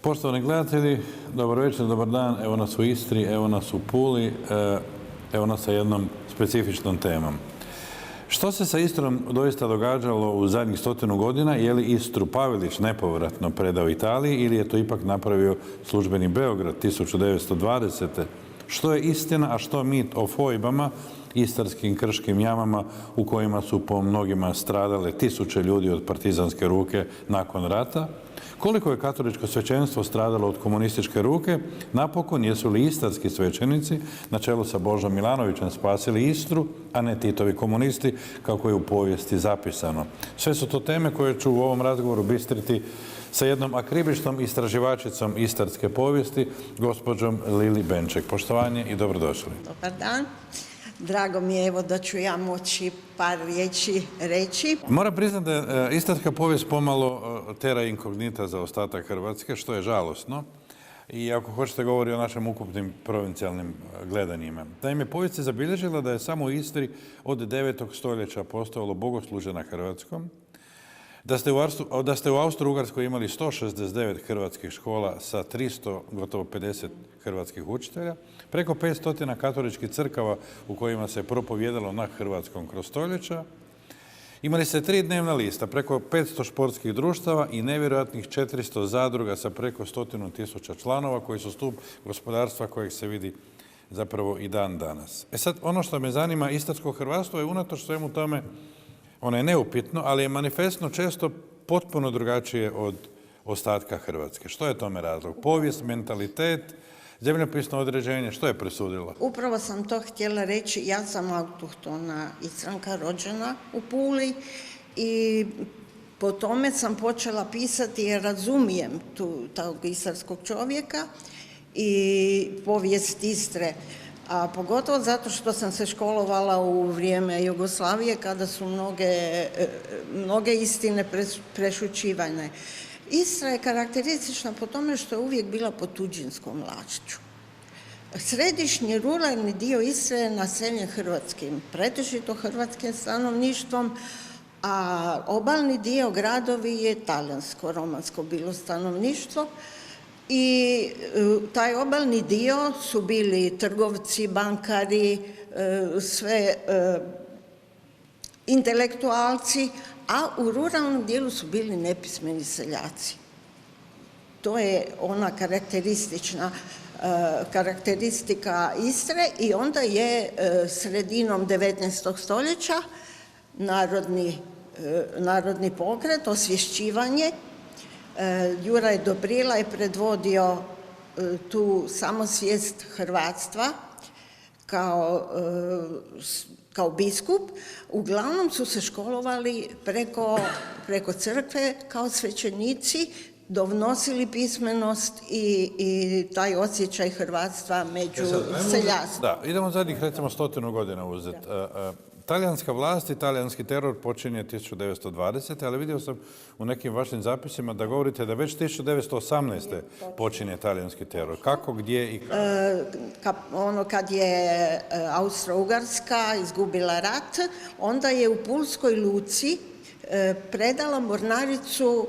Poštovani gledatelji, dobar večer, dobar dan. Evo nas u Istri, evo nas u Puli, evo nas sa jednom specifičnom temom. Što se sa Istrom doista događalo u zadnjih 100 godina? Je li Istru Pavelić nepovratno predao Italiji ili je to ipak napravio službeni Beograd 1920. Što je istina, a što mit o fojbama, istarskim krškim jamama u kojima su po mnogima stradale tisuće ljudi od partizanske ruke nakon rata? Koliko je katoličko svećenstvo stradalo od komunističke ruke? Napokon, jesu li istarski svećenici na čelu sa Božom Milanovićem spasili Istru, a ne Titovi komunisti, kako je u povijesti zapisano? Sve su to teme koje ću u ovom razgovoru bistriti sa jednom akribičnom istraživačicom istarske povijesti, gospođom Lili Benček. Poštovanje i dobrodošli. Dobar dan. Drago mi je da ću ja moći par riječi reći. Moram priznati da je istarska povijest pomalo terra incognita za ostatak Hrvatske, što je žalosno. I ako hoćete govori o našim ukupnim provincijalnim gledanjima. Naime, povijest je zabilježila da je samo u Istri od 9. stoljeća postojalo bogoslužje na hrvatskom, da ste u Austro-Ugarskoj imali 169 hrvatskih škola sa 300, gotovo 50 hrvatskih učitelja, preko 500 katoličkih crkava u kojima se propovijedalo na hrvatskom kroz stoljeća. Imali ste 3 dnevna lista, preko 500 športskih društava i nevjerojatnih 400 zadruga sa preko 100.000 članova koji su stup gospodarstva kojeg se vidi zapravo i dan danas. Sad, ono što me zanima, istarsko hrvatstvo je unatoč svemu tome, ono je neupitno, ali je manifestno često potpuno drugačije od ostatka Hrvatske. Što je tome razlog? Povijest, mentalitet, zemljopisno određenje, što je presudilo? Upravo sam to htjela reći. Ja sam autohtona Istranka, rođena u Puli i po tome sam počela pisati jer razumijem tog istarskog čovjeka i povijest Istre. A pogotovo zato što sam se školovala u vrijeme Jugoslavije kada su mnoge istine prešućivane. Istra je karakteristična po tome što je uvijek bila pod tuđinskom vlašću. Središnji ruralni dio Istre je naseljen hrvatskim, pretežito hrvatskim stanovništvom, a obalni dio gradovi je talijansko-romansko bilo stanovništvo. I taj obalni dio su bili trgovci, bankari, sve intelektualci, a u ruralnom dijelu su bili nepismeni seljaci. To je ona karakteristika Istre i onda je sredinom 19. stoljeća narodni pokret, osvješćivanje. Juraj Dobrila je predvodio tu samosvijest hrvatstva kao biskup. Uglavnom su se školovali preko crkve kao svećenici, donosili pismenost i taj osjećaj hrvatstva među seljacima. Da, idemo zadnjih recimo 100 godina uzeti. Talijanska vlast i talijanski teror počinje 1920. ali vidio sam u nekim vašim zapisima da govorite da već 1918. počinje talijanski teror. Kako, gdje i kako? Kad je Austro-Ugarska izgubila rat, onda je u Pulskoj luci predala mornaricu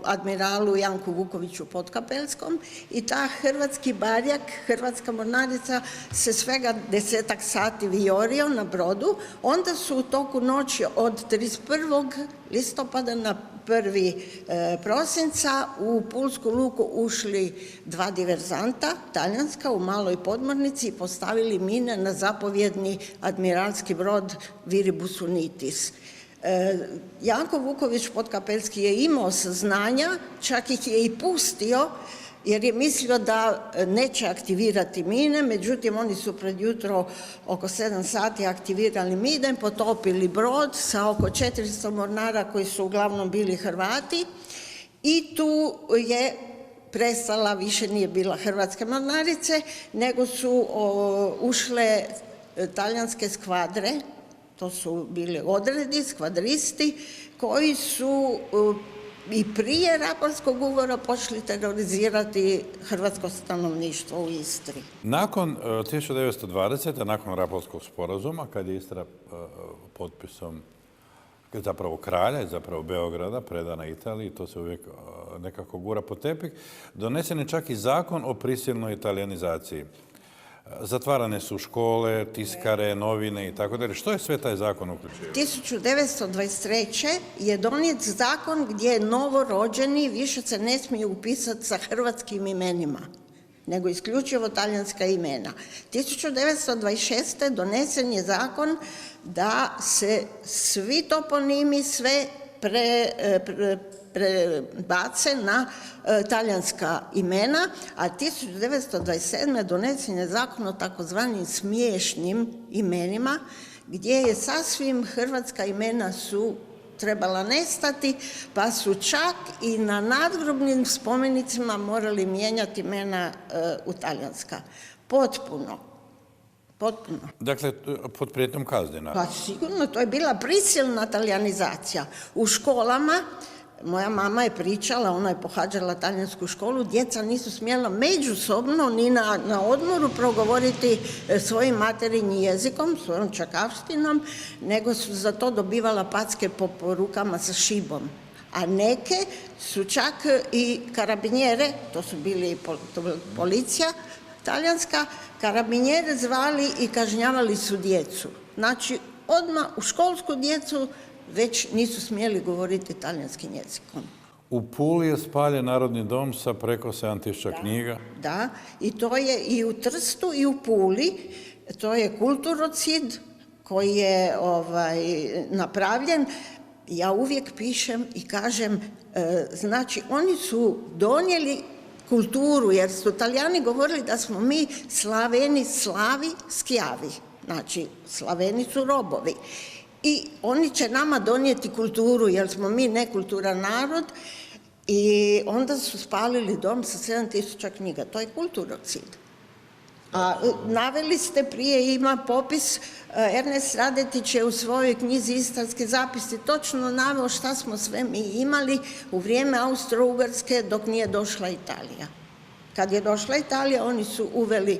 admiralu Janku Vukoviću Potkapelskom i ta hrvatski barjak, hrvatska mornarica se svega 10-ak sati vijorio na brodu. Onda su u toku noći od 31. listopada na 1. prosinca u Pulsku luku ušli 2 diverzanta, talijanska, u maloj podmornici i postavili mine na zapovjedni admiralski brod Viribus Unitis. Janko Vuković Potkapelski je imao saznanja, čak ih je i pustio jer je mislio da neće aktivirati mine, međutim oni su pred jutro oko 7 sati aktivirali mine, potopili brod sa oko 400 mornara koji su uglavnom bili Hrvati i tu je prestala, više nije bila hrvatske mornarice, nego su ušle talijanske skvadre. To su bili odredi, skvadristi, koji su i prije Rapalskog ugovora počeli terorizirati hrvatsko stanovništvo u Istri. Nakon 1920. nakon Rapalskog sporazuma, kad je Istra potpisom zapravo kralja i zapravo Beograda, predana Italiji, to se uvijek nekako gura po tepih, donesen je čak i zakon o prisilnoj italijanizaciji. Zatvarane su škole, tiskare, novine i tako dalje. Što je sve taj zakon uključio? 1923. je donijet zakon gdje novorođeni više se ne smiju upisati sa hrvatskim imenima, nego isključivo talijanska imena. 1926. donesen je zakon da se svi toponimi, sve prebace na talijanska imena, a 1927. donesen je zakon o takozvanim smiješnim imenima, gdje je sasvim hrvatska imena su trebala nestati, pa su čak i na nadgrobnim spomenicima morali mijenjati imena u talijanska. Potpuno. Dakle, pod prijetnjom kazne. Pa sigurno, to je bila prisilna talijanizacija. U školama, moja mama je pričala, ona je pohađala talijansku školu, djeca nisu smjela međusobno ni na odmoru progovoriti svojim materinjim jezikom, svojom čakavštinom, nego su za to dobivala packe po rukama sa šibom. A neke su čak i karabinjere, to su bili policija talijanska, karabinjere zvali i kažnjavali su djecu. Znači, odmah u školsku djecu već nisu smjeli govoriti talijanskim jezikom. U Puli je spaljen Narodni dom sa preko 7000 knjiga. Da, i to je i u Trstu i u Puli. To je kulturocid koji je napravljen. Ja uvijek pišem i kažem, znači oni su donijeli kulturu, jer su Talijani govorili da smo mi Slaveni slavi skjavi. Znači, Slaveni su robovi. I oni će nama donijeti kulturu, jer smo mi nekulturan narod, i onda su spalili dom sa 7000 knjiga. To je kulturocid. A naveli ste prije, ima popis, Ernest Radetić je u svojoj knjizi Istarski zapisi točno naveo šta smo sve mi imali u vrijeme Austro-Ugarske dok nije došla Italija. Kad je došla Italija, oni su uveli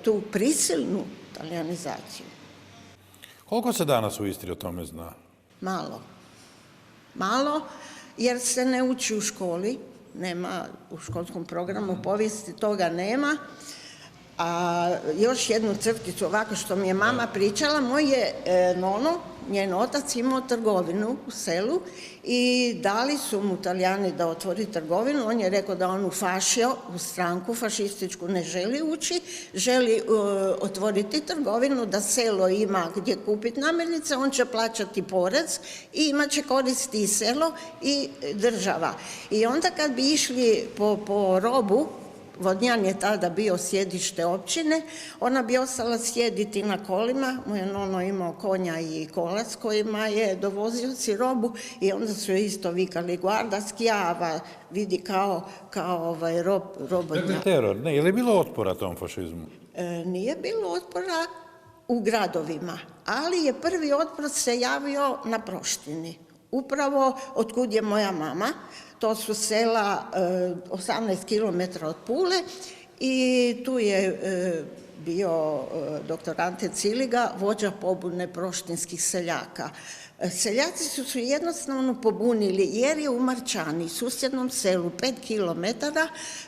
tu prisilnu talijanizaciju. Koliko se danas u Istri o tome zna? Malo, jer se ne uči u školi, nema u školskom programu povijesti, toga nema. A još jednu crticu, ovako što mi je mama pričala, moj je nono, njen otac, imao trgovinu u selu i dali su mu Talijani da otvori trgovinu. On je rekao da on ufašio u stranku fašističku, ne želi ući, želi otvoriti trgovinu, da selo ima gdje kupiti namirnice, on će plaćati porez i imat će koristi i selo i država. I onda kad bi išli po robu, Vodnjan je tada bio sjedište općine, ona bi ostala sjediti na kolima, moj nono imao konja i kolac kojima je dovozio si robu i onda su isto vikali guarda skjava, vidi kao robotnjak. Dakle, teror, ne, je li bilo otpora tom fašizmu? Nije bilo otpora u gradovima, ali je prvi otpor se javio na Proštini. Upravo otkud je moja mama, to su sela 18 km od Pule i tu je bio doktor Ante Ciliga, vođa pobune proštinskih seljaka. Seljaci su se jednostavno pobunili jer je u Marčani, susjednom selu 5 km,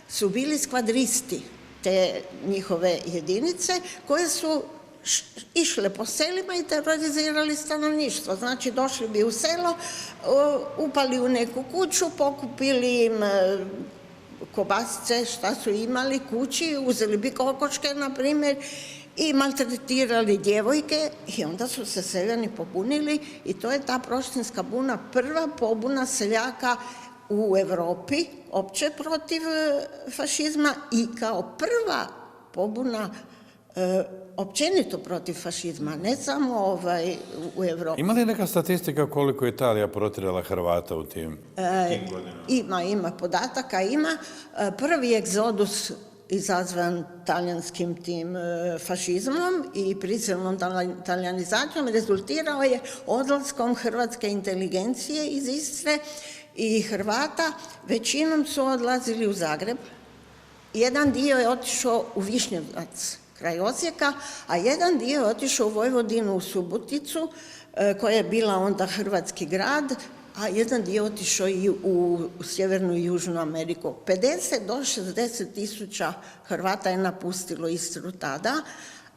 su bili skvadristi te njihove jedinice koje su išle po selima i terorizirali stanovništvo. Znači, došli bi u selo, upali u neku kuću, pokupili im kobasice, šta su imali kući, uzeli bi kokoške, na primjer, i maltretirali djevojke i onda su se seljani pobunili i to je ta proštinska buna, prva pobuna seljaka u Europi, opće protiv fašizma i kao prva pobuna općenito protiv fašizma, ne samo u Europi. Ima li neka statistika koliko je Italija protjerala Hrvata u tim godinama? Ima podataka, ima. Prvi egzodus izazvan talijanskim tim fašizmom i prisilnom talijanizacijom rezultirao je odlaskom hrvatske inteligencije iz Istre i Hrvata. Većinom su odlazili u Zagreb. Jedan dio je otišao u Višnjevac, kraj Osijeka, a jedan dio je otišao u Vojvodinu, u Suboticu, koja je bila onda hrvatski grad, a jedan dio otišao i u Sjevernu i Južnu Ameriku. 50 do 60 tisuća Hrvata je napustilo Istru tada,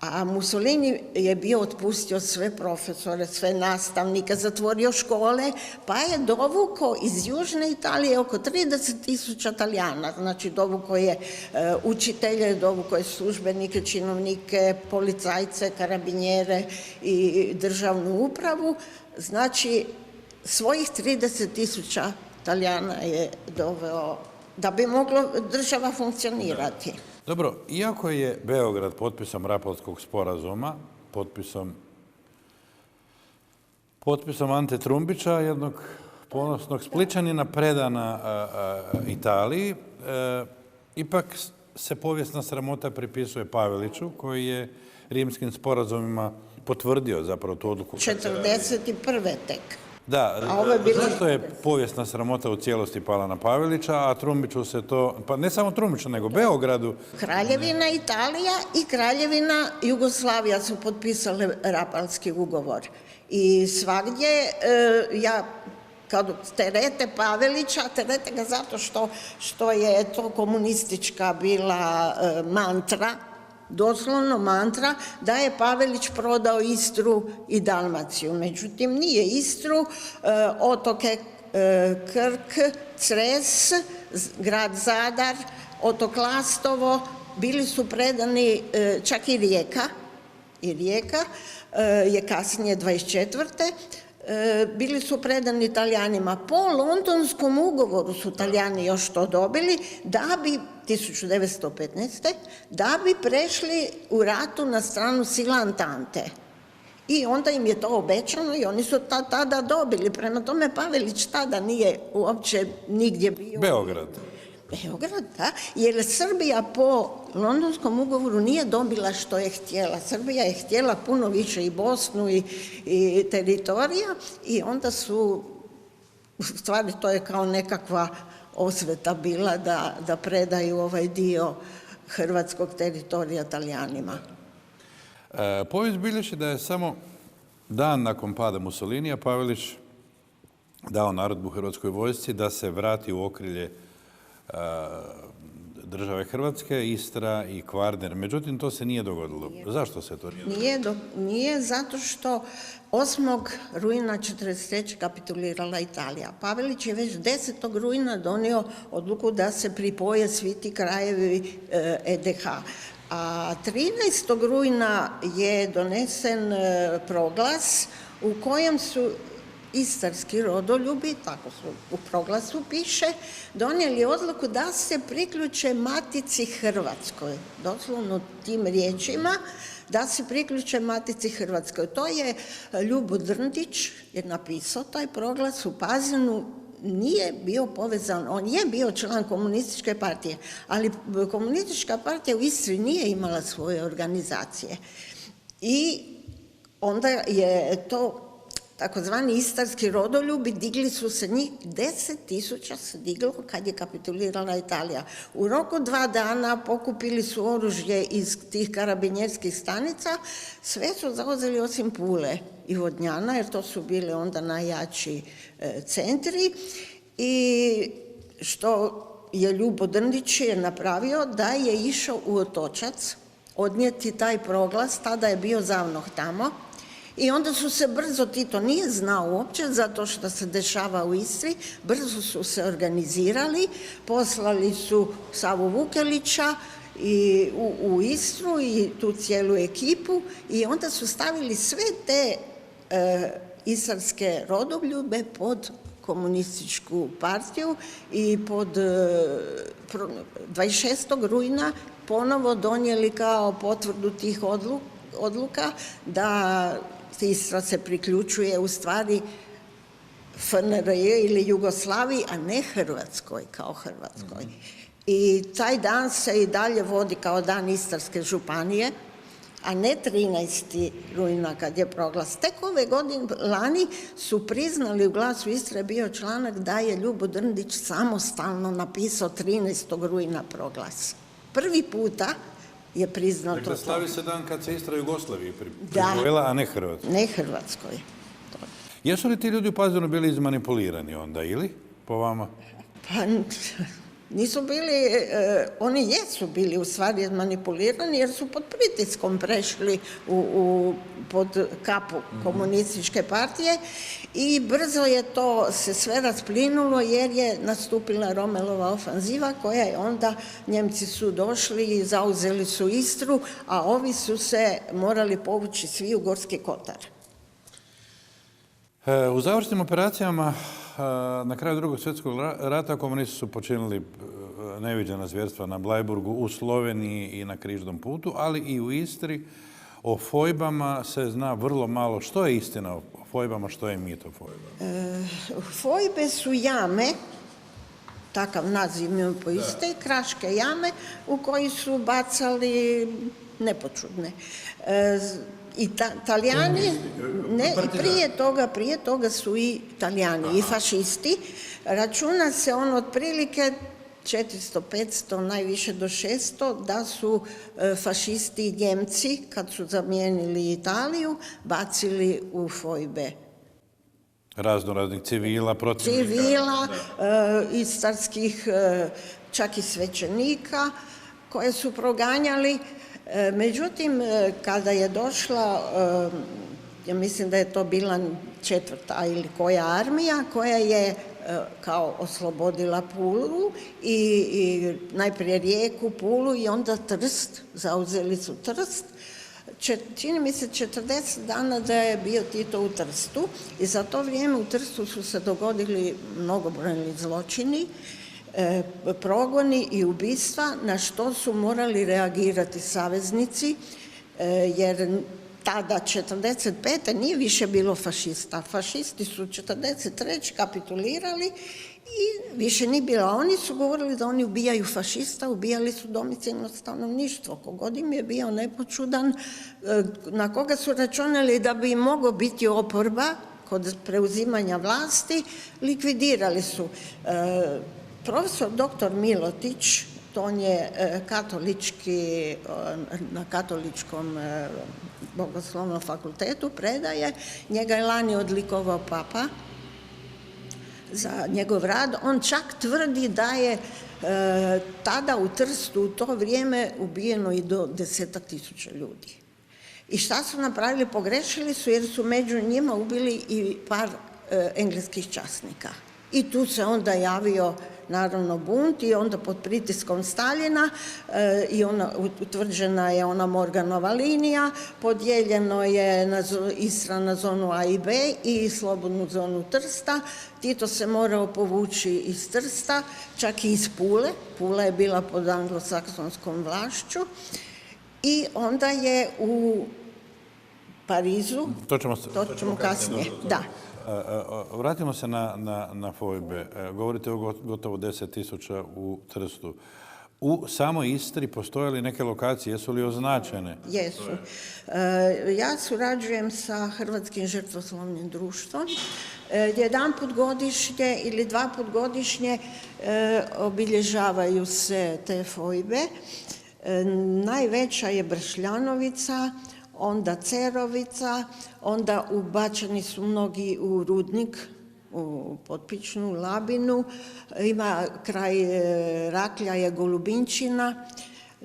a Mussolini je bio otpustio sve profesore, sve nastavnike, zatvorio škole, pa je dovukao iz Južne Italije oko 30 tisuća Talijana, znači dovukao je učitelje, dovukao je službenike, činovnike, policajce, karabinjere i državnu upravu, znači svojih 30 tisuća Talijana je doveo da bi mogla država funkcionirati. Dobro, iako je Beograd potpisom Rapalskog sporazuma, potpisom Ante Trumbića, jednog ponosnog Splićanina, predana Italiji, ipak se povijesna sramota pripisuje Paveliću, koji je rimskim sporazumima potvrdio zapravo tu odluku. 41. tek. Da, zašto je povijesna sramota u cijelosti pala na Pavelića, a Trumbiću se to, pa ne samo Trumbiću, nego Beogradu. Kraljevina Italija i Kraljevina Jugoslavija su potpisale Rapalski ugovor. I svagdje, kad terete Pavelića, terete ga zato što je to komunistička bila mantra, doslovno mantra, da je Pavelić prodao Istru i Dalmaciju. Međutim, nije Istru, otoke Krk, Cres, grad Zadar, otok Lastovo, bili su predani, čak i Rijeka je kasnije 24. Bili su predani Italijanima. Po Londonskom ugovoru su Italijani još to dobili, da bi 1915. da bi prešli u ratu na stranu sila Antante. I onda im je to obećano i oni su tada dobili. Prema tome Pavelić tada nije uopće nigdje bio. Beograd, da, jer Srbija po Londonskom ugovoru nije dobila što je htjela. Srbija je htjela puno više i Bosnu i teritorija i onda su, u stvari to je kao nekakva osveta bila da predaju ovaj dio hrvatskog teritorija Talijanima. Povijest bilježi da je samo dan nakon pada Mussolinija Pavelić dao naredbu hrvatskoj vojsci da se vrati u okrilje države Hrvatske, Istra i Kvarner. Međutim, to se nije dogodilo. Zašto se to nije dogodilo? Nije zato što 8. rujna 1943. kapitulirala Italija. Pavelić je već 10. rujna donio odluku da se pripoje svi ti krajevi EDH. A 13. rujna je donesen proglas u kojem su istarski rodoljubi, tako u proglasu piše, donijeli odluku da se priključe Matici Hrvatskoj, doslovno tim riječima, da se priključe Matici Hrvatskoj. To je Ljubo Drndić je napisao taj proglas u Pazinu, nije bio povezan, on je bio član komunističke partije, ali komunistička partija u Istri nije imala svoje organizacije. I onda je to takozvani istarski rodoljubi, digli su se njih, 10.000 se diglo kad je kapitulirala Italija. U roku 2 dana pokupili su oružje iz tih karabinjerskih stanica, sve su zauzeli osim Pule i Vodnjana, jer to su bili onda najjači centri. I što je Ljubo Drndić je napravio, da je išao u Otočac odnijeti taj proglas, tada je bio ZAVNOH tamo. I onda su se brzo, Tito nije znao uopće, zato što se dešava u Istri, brzo su se organizirali, poslali su Savu Vukelića u Istru i tu cijelu ekipu i onda su stavili sve te istarske rodoljube pod komunističku partiju i pod 26. rujna ponovo donijeli kao potvrdu tih odluka da Istra se priključuje u stvari FNRJ ili Jugoslaviji, a ne Hrvatskoj kao Hrvatskoj. I taj dan se i dalje vodi kao dan Istarske županije, a ne 13. rujna kad je proglas. Tek ove godine, lani, su priznali, u Glasu Istre je bio članak da je Ljubo Drndić samostalno napisao 13. rujna proglas. Prvi puta je priznato Dakle, to. slavi se dan kad se Istra Jugoslaviji Da. pripojila, a ne Hrvatskoj. Ne Hrvatskoj. Jesu li ti ljudi u Pazinu bili izmanipulirani onda, ili? Po vama? Pa nisu bili, oni jesu bili u stvari manipulirani jer su pod pritiskom prešli pod kapu komunističke partije i brzo je to se sve rasplinulo jer je nastupila Romelova ofanziva koja je onda, Njemci su došli i zauzeli su Istru, a ovi su se morali povući svi u Gorski Kotar. U završnim operacijama na kraju Drugog svjetskog rata komunisti su počinili neviđena zvjerstva na Blajburgu, u Sloveniji i na Križnom putu, ali i u Istri. O fojbama se zna vrlo malo. Što je istina o fojbama, što je mit o fojbama? Fojbe su jame, takav naziv imaju po Istri, kraške jame u koji su bacali nepočudne. I Talijani, ne, prije toga su i Talijani, i fašisti. Računa se otprilike 400, 500, najviše do 600, da su fašisti i Njemci, kad su zamijenili Italiju, bacili u fojbe. Raznih civila, protivnika. Civila, istarskih, čak i svećenika, koje su proganjali. Međutim, kada je došla, ja mislim da je to bila 4. ili koja armija, koja je kao oslobodila Pulu i najprije Rijeku, Pulu i onda Trst, zauzeli su Trst. Čini mi se 40 dana da je bio Tito u Trstu i za to vrijeme u Trstu su se dogodili mnogobrojni zločini, progoni i ubistva na što su morali reagirati saveznici, jer tada 45. nije više bilo fašista. Fašisti su 43. kapitulirali i više nije bilo. Oni su govorili da oni ubijaju fašista, ubijali su domicilno stanovništvo. Kogod im je bio nepočudan, na koga su računali da bi im mogao biti oporba kod preuzimanja vlasti, likvidirali su. Profesor dr. Milotić, on je katolički, na katoličkom bogoslovnom fakultetu predaje, njega je lani odlikovao papa za njegov rad. On čak tvrdi da je tada u Trstu u to vrijeme ubijeno i do 10.000 ljudi. I šta su napravili? Pogrešili su jer su među njima ubili i par engleskih časnika. I tu se onda javio naravno bunt i onda pod pritiskom Staljina i utvrđena je ona Morganova linija, podijeljeno je Istra na zonu A i B i slobodnu zonu Trsta. Tito se morao povući iz Trsta, čak i iz Pule. Pula je bila pod anglosaksonskom vlašću i onda je u Parizu, to ćemo kasnije, da. Vratimo se na fojbe. Govorite o gotovo 10.000 u Trstu. U samoj Istri postoje li neke lokacije, jesu li označene? Jesu. Ja surađujem sa Hrvatskim žrtvoslovnim društvom. Jedanput godišnje ili 2 puta godišnje obilježavaju se te fojbe. Najveća je Bršljanovica, onda Cerovica, onda ubačeni su mnogi u Rudnik, u Potpičnu, Labinu, ima kraj Raklja je Golubinčina,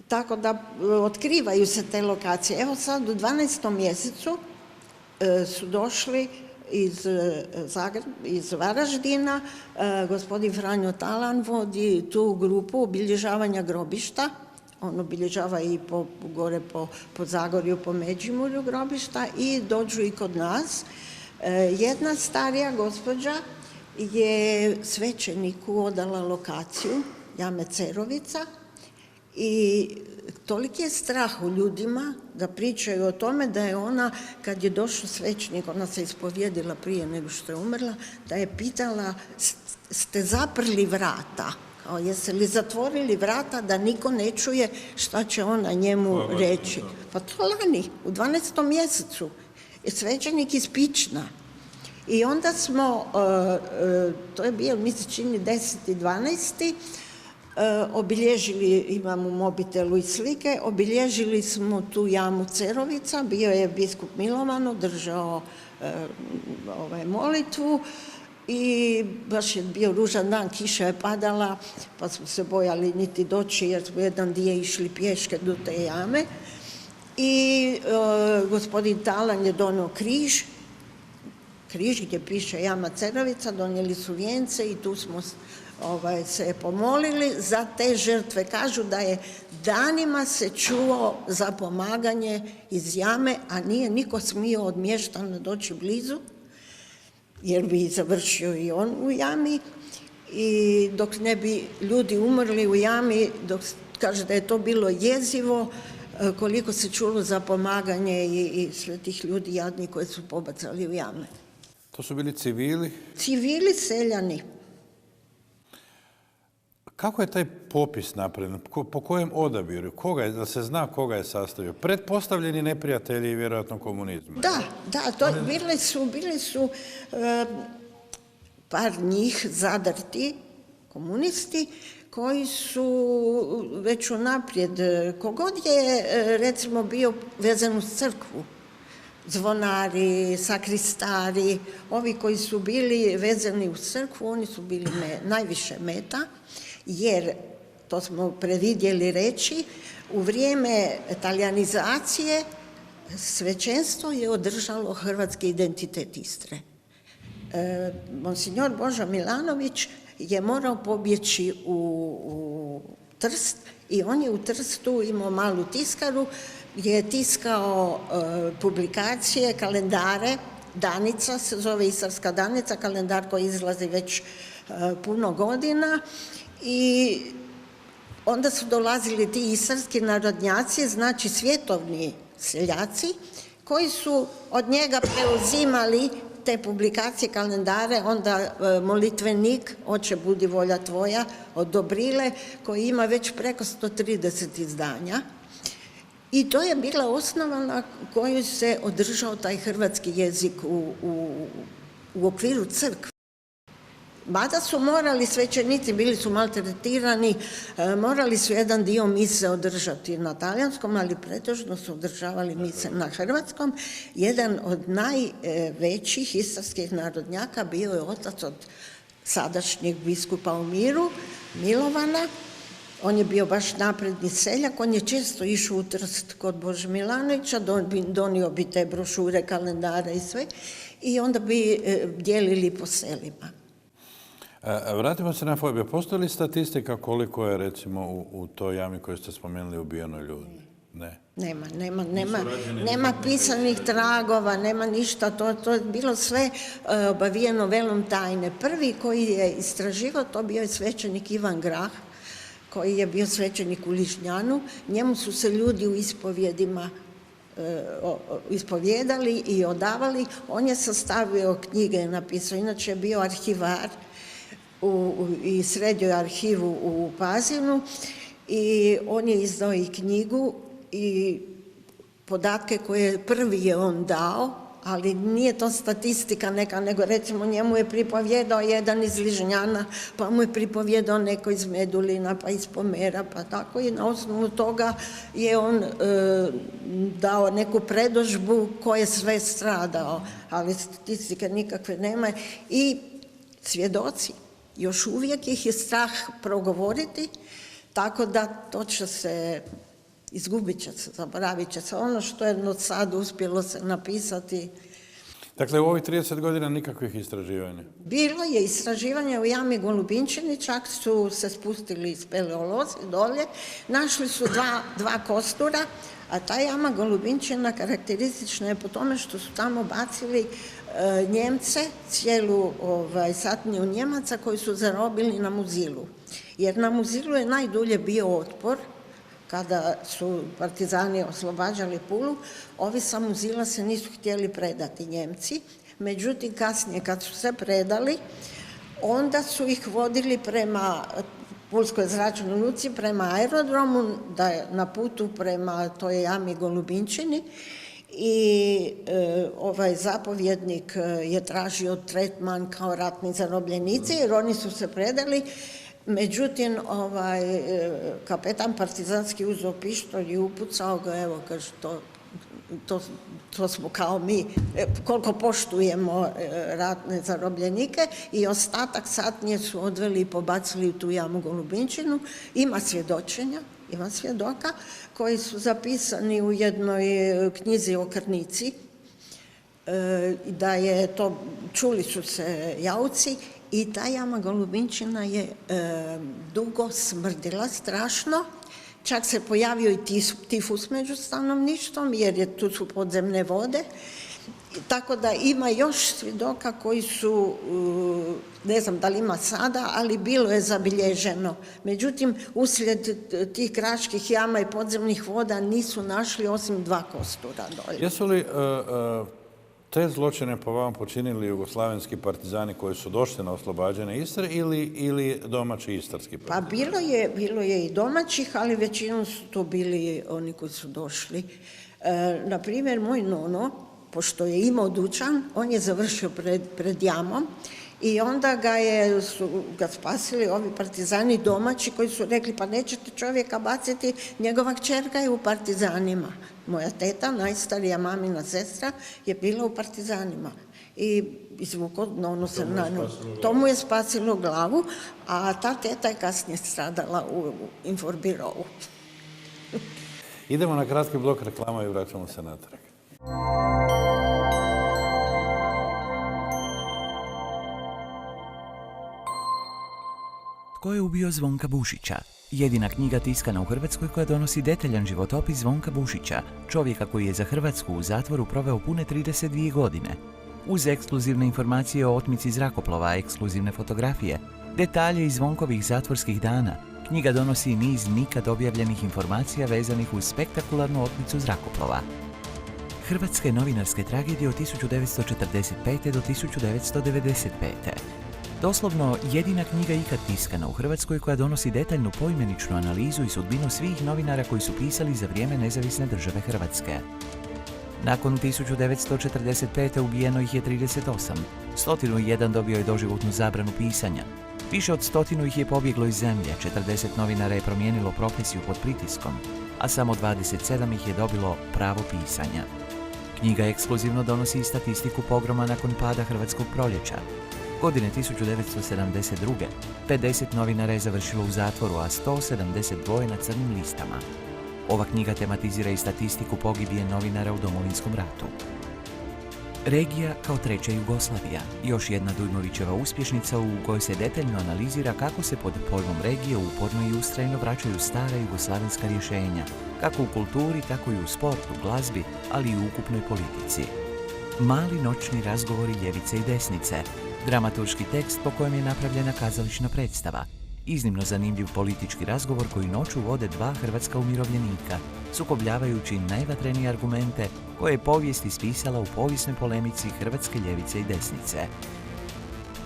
tako da otkrivaju se te lokacije. Evo sad u 12. mjesecu su došli iz Varaždina, gospodin Franjo Talan vodi tu grupu obilježavanja grobišta. On obilježava i gore po Zagorju, po Međimurju grobišta i dođu i kod nas. Jedna starija gospođa je svećeniku odala lokaciju, jame Cerovica, i toliki je strah u ljudima da pričaju o tome da je ona, kad je došao svećenik, ona se ispovjedila prije nego što je umrla, da je pitala, ste zaprli vrata? Jeste li zatvorili vrata da niko ne čuje šta će ona njemu reći? Pa to lani, u 12. mjesecu, je svećenik iz Pična. I onda smo, to je bio, mi se čini 10. i 12. obilježili, imam u mobitelu i slike, obilježili smo tu jamu Cerovica, bio je biskup Milovan, održao molitvu i baš je bio ružan dan, kiša je padala, pa smo se bojali niti doći jer smo jedan dio išli pješke do te jame. I gospodin Talan je donio križ gdje piše jama Cerovica, donijeli su vijence i tu smo se pomolili za te žrtve. Kažu da je danima se čuo za pomaganje iz jame, a nije niko smio od mještana doći blizu, jer bi završio i on u jami. I dok ne bi ljudi umrli u jami, dok kaže da je to bilo jezivo, koliko se čulo za pomaganje i sve tih ljudi jadni koji su pobacali u jame. To su bili civili? Civili, seljani. Kako je taj popis napravljen? Po kojem odabiru? Da se zna koga je sastavio? Pretpostavljeni neprijatelji i vjerojatno komunizmu. Da, bili su par njih zadrti komunisti koji su već unaprijed, kogod je recimo bio vezan uz crkvu, zvonari, sakristari, ovi koji su bili vezani uz crkvu, oni su bili najviše meta, jer, to smo previdjeli reći, u vrijeme talijanizacije svećenstvo je održalo hrvatski identitet Istre. Monsignor Božo Milanović je morao pobjeći u Trst i on je u Trstu imao malu tiskaru gdje je tiskao publikacije, kalendare, Danica se zove Istarska Danica, kalendar koji izlazi već puno godina i onda su dolazili ti istarski narodnjaci, znači svjetovni seljaci, koji su od njega preuzimali te publikacije, kalendare, onda molitvenik, Oče budi volja tvoja, od Dobrile, koji ima već preko 130 izdanja. I to je bila osnova na kojoj se održao taj hrvatski jezik u okviru crkve. Mada su morali svećenici, bili su maltretirani, morali su jedan dio mise održati na talijanskom, ali pretežno su održavali mise na hrvatskom. Jedan od najvećih istarskih narodnjaka bio je otac od sadašnjeg biskupa u Miru, Milovana. On je bio baš napredni seljak, on je često išao u Trst kod Bože Milanovića, donio bi te brošure, kalendare i sve, i onda bi dijelili po selima. Vratimo se na fobiju. Postoji li statistika koliko je, recimo, u toj jami koju ste spomenuli ubijeno ljudi? Ne. Nema pisanih tragova, nema ništa, to je bilo sve obavijeno velom tajne. Prvi koji je istraživao, to bio je svećenik Ivan Grah, koji je bio svećenik u Ližnjanu. Njemu su se ljudi u ispovjedima ispovjedali i odavali. On je sastavio knjige, napisao, inače je bio arhivar i sredio arhivu u Pazinu i on je izdao i knjigu i podatke koje prvi je on dao, ali nije to statistika neka, nego recimo njemu je pripovjedao jedan iz Ližnjana, pa mu je pripovjedao neko iz Medulina, pa iz Pomera, pa tako, i na osnovu toga je on dao neku predodžbu ko je sve stradao, ali statistike nikakve nema. I svjedoci, još uvijek ih je strah progovoriti, tako da to će se, izgubit će se, zaboravit će se. Ono što je od sad uspjelo se napisati. Dakle, u ovih 30 godina nikakvih istraživanja? Bilo je istraživanja u jami Golubinčini, čak su se spustili speleolozi dolje, našli su dva kostura, a ta jama Golubinčina karakteristična je po tome što su tamo bacili Njemce, cijelu satniju Njemaca koji su zarobili na Muzilu. Jer na Muzilu je najdulje bio otpor, kada su partizani oslobađali Pulu, ovi sa Muzila se nisu htjeli predati Njemci, međutim kasnije kad su se predali, onda su ih vodili prema Pulskoj zračnoj luci, prema aerodromu, da je na putu prema toj jami Golubinčini, i ovaj zapovjednik je tražio tretman kao ratni zarobljenici, jer oni su se predali Međutim, kapetan partizanski uzeo pištolj i upucao ga, evo, kaže, to smo kao mi, koliko poštujemo ratne zarobljenike, i ostatak satnije su odveli i pobacili u tu jamu Golubinčinu. Ima svjedočenja, ima svjedoka koji su zapisani u jednoj knjizi o Krnici, da je to, čuli su se jauci, i ta jama Golubinčina je dugo smrdila strašno. Čak se pojavio i tifus među stanovništvom, jer tu su podzemne vode. Tako da ima još svjedoka koji su, ne znam da li ima sada, ali bilo je zabilježeno. Međutim, uslijed tih kraških jama i podzemnih voda nisu našli osim 2 kostura dolje. Jesu li te zločine po vama počinili jugoslavenski partizani koji su došli na oslobađanje Istre ili domaći istarski partizani? Pa bilo je i domaćih, ali većinom su to bili oni koji su došli. Na primjer, moj nono, pošto je imao dućan, on je završio pred jamom i onda su ga spasili ovi partizani domaći koji su rekli, pa nećete čovjeka baciti, njegova kćerka je u partizanima. Moja teta, najstarija mamina sestra, je bila u partizanima. I izvuko nono se na nju. To mu je spasilo glavu, a ta teta je kasnije stradala u Inforbirovu. Idemo na kratki blok reklama i vraćamo se natrag. Tko je ubio Zvonka Bušića? Jedina knjiga tiskana u Hrvatskoj koja donosi detaljan životopis Zvonka Bušića, čovjeka koji je za Hrvatsku u zatvoru proveo pune 32 godine. Uz ekskluzivne informacije o otmici zrakoplova, ekskluzivne fotografije, detalje iz Zvonkovih zatvorskih dana, knjiga donosi niz nikad objavljenih informacija vezanih uz spektakularnu otmicu zrakoplova. Hrvatske novinarske tragedije od 1945. do 1995. Doslovno jedina knjiga ikad tiskana u Hrvatskoj koja donosi detaljnu poimeničnu analizu i sudbinu svih novinara koji su pisali za vrijeme nezavisne države Hrvatske. Nakon 1945. ubijeno ih je 38, 101 dobio je doživotnu zabranu pisanja. Više od 100 ih je pobjeglo iz zemlje, 40 novinara je promijenilo profesiju pod pritiskom, a samo 27 ih je dobilo pravo pisanja. Knjiga ekskluzivno donosi i statistiku pogroma nakon pada Hrvatskog proljeća. Godine 1972. 50 novinara je završilo u zatvoru, a 172 na crnim listama. Ova knjiga tematizira i statistiku pogibije novinara u Domovinskom ratu. Regija kao treća Jugoslavija, još jedna Dujmovićeva uspješnica u kojoj se detaljno analizira kako se pod pojmom regije uporno i ustrajno vraćaju stara jugoslavenska rješenja, kako u kulturi, tako i u sportu, glazbi, ali i u ukupnoj politici. Mali noćni razgovori ljevice i desnice, dramaturški tekst po kojem je napravljena kazališna predstava, iznimno zanimljiv politički razgovor koji noću vode 2 hrvatska umirovljenika, sukobljavajući najvatrenije argumente koje je povijest ispisala u povijesnoj polemici hrvatske ljevice i desnice.